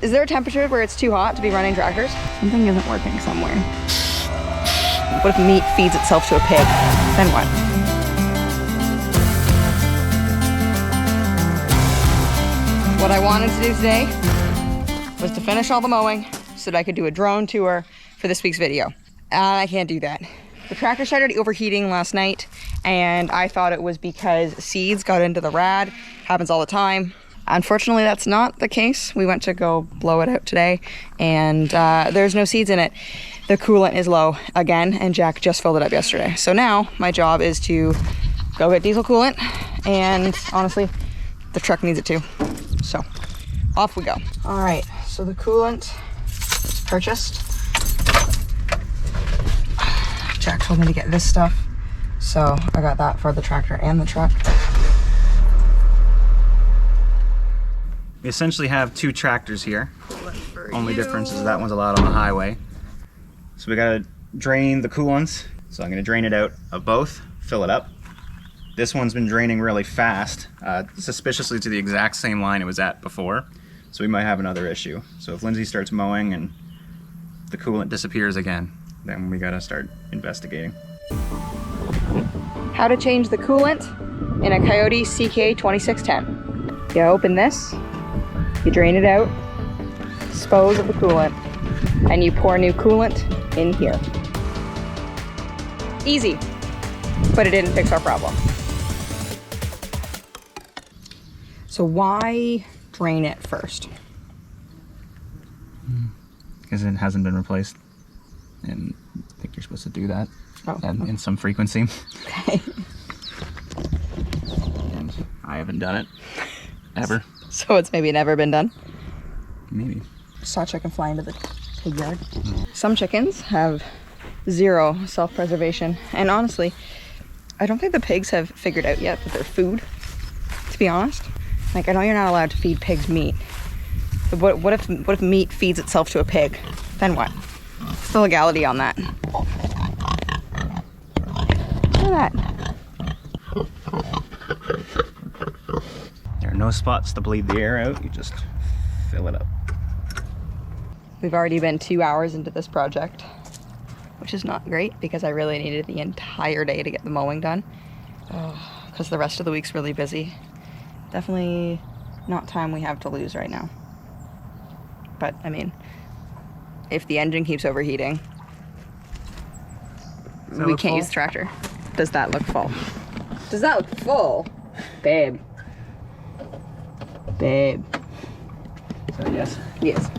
Is there a temperature where it's too hot to be running tractors? Something isn't working somewhere. What if meat feeds itself to a pig? Then what? What I wanted to do today was to finish all the mowing so that I could do a drone tour for this week's video. And I can't do that. The tractor started overheating last night, and I thought it was because seeds got into the rad. Happens all the time. Unfortunately, that's not the case. We went to go blow it out today, and there's no seeds in it. The coolant is low again, and Jack just filled it up yesterday. So now my job is to go get diesel coolant, and honestly, the truck needs it too. So off we go. All right, so the coolant is purchased. Jack told me to get this stuff, so I got that for the tractor and the truck. We essentially have two tractors here. Only difference is that one's allowed on the highway. So we gotta drain the coolants. So I'm gonna drain it out of both, fill it up. This one's been draining really fast, suspiciously to the exact same line it was at before. So we might have another issue. So if Lindsay starts mowing and the coolant disappears again, then we gotta start investigating. How to change the coolant in a Kioti CK2610. You open this, you drain it out, dispose of the coolant, and you pour new coolant in here. Easy, but it didn't fix our problem. So why drain it first? Because it hasn't been replaced. And I think you're supposed to do that in some frequency. Okay. And I haven't done it ever. So it's maybe never been done? Maybe. Saw a chicken fly into the pig yard. Some chickens have zero self-preservation. And honestly, I don't think the pigs have figured out yet that they're food, to be honest. Like, I know you're not allowed to feed pigs meat. But what if meat feeds itself to a pig? Then what? What's the legality on that? Look at that. There are no spots to bleed the air out. You just fill it up. We've already been 2 hours into this project, which is not great because I really needed the entire day to get the mowing done. Because the rest of the week's really busy. Definitely not time we have to lose right now. But, I mean, if the engine keeps overheating, we can't use the tractor. Does that look full? Does that look full? Babe. Babe. So yes? Yes.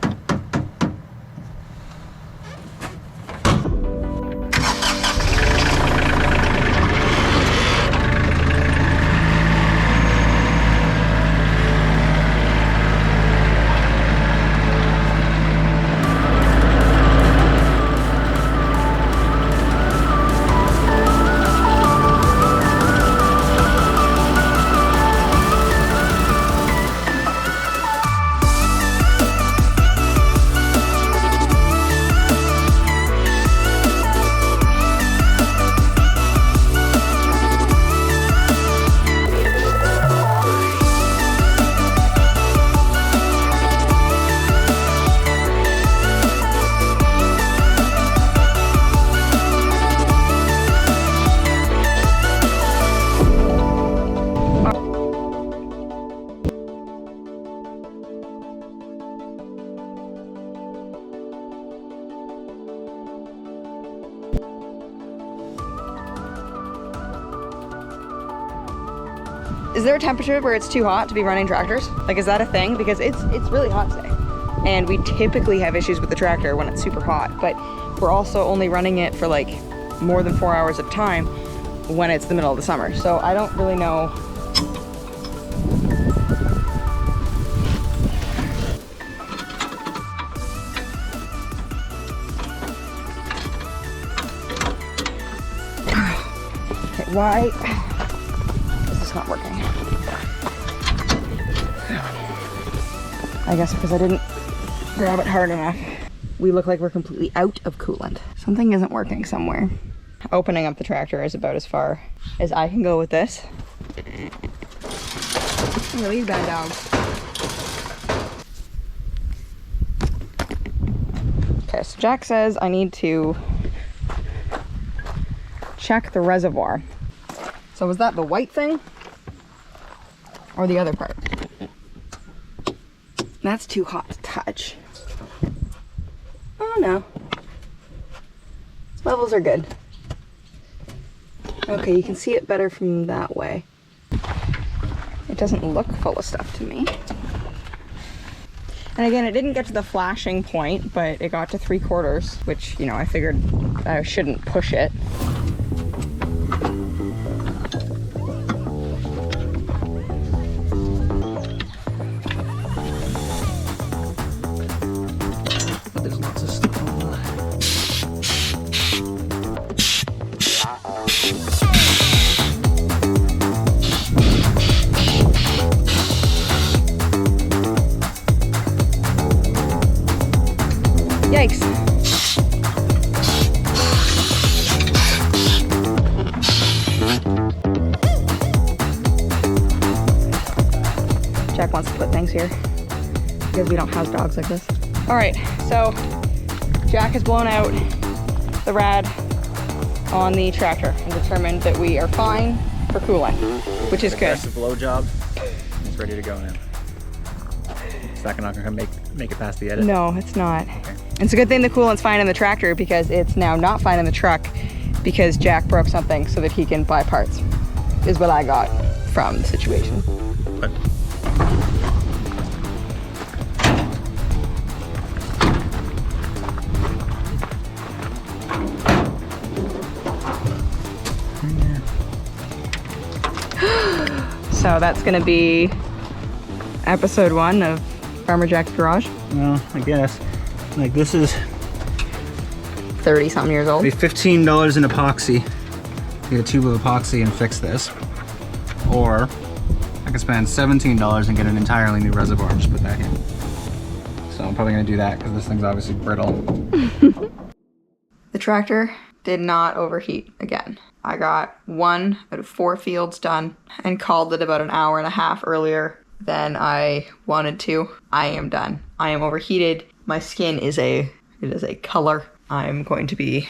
Is there a temperature where it's too hot to be running tractors? Like, is that a thing? Because it's really hot today. And we typically have issues with the tractor when it's super hot, but we're also only running it for like more than 4 hours at a time when it's the middle of the summer. So I don't really know. Okay, why is this not working? I guess because I didn't grab it hard enough. We look like we're completely out of coolant. Something isn't working somewhere. Opening up the tractor is about as far as I can go with this. Look at these bad dogs. Okay, so Jack says I need to check the reservoir. So was that the white thing? Or the other part? That's too hot to touch. Oh no. Levels are good. Okay, you can see it better from that way. It doesn't look full of stuff to me. And again, it didn't get to the flashing point, but it got to 3/4, which, you know, I figured I shouldn't push it. But there's lots of stuff. Yikes. Jack wants to put things here because we don't house dogs like this. All right, so Jack has blown out the rad on the tractor and determined that we are fine for coolant, which is good. Aggressive blow job. It's ready to go now. It's not gonna make it past the edit. No, it's not. Okay. It's a good thing the coolant's fine in the tractor because it's now not fine in the truck because Jack broke something so that he can buy parts, is what I got from the situation. But So that's gonna be episode 1 of Farmer Jack's Garage. well, I guess. Like, this is 30-something years old. be $15 in epoxy. Get a tube of epoxy and fix this. Or I could spend $17 and get an entirely new reservoir and just put that in. So I'm probably gonna do that because this thing's obviously brittle. The tractor did not overheat again. I got 1 out of 4 fields done and called it about an hour and a half earlier than I wanted to. I am done. I am overheated. My skin is a color. I'm going to be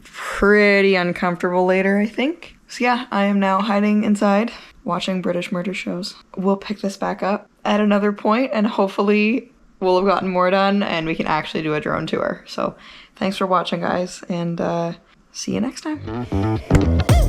pretty uncomfortable later, I think. So yeah, I am now hiding inside, watching British murder shows. We'll pick this back up at another point and hopefully we'll have gotten more done and we can actually do a drone tour. So thanks for watching, guys, and see you next time.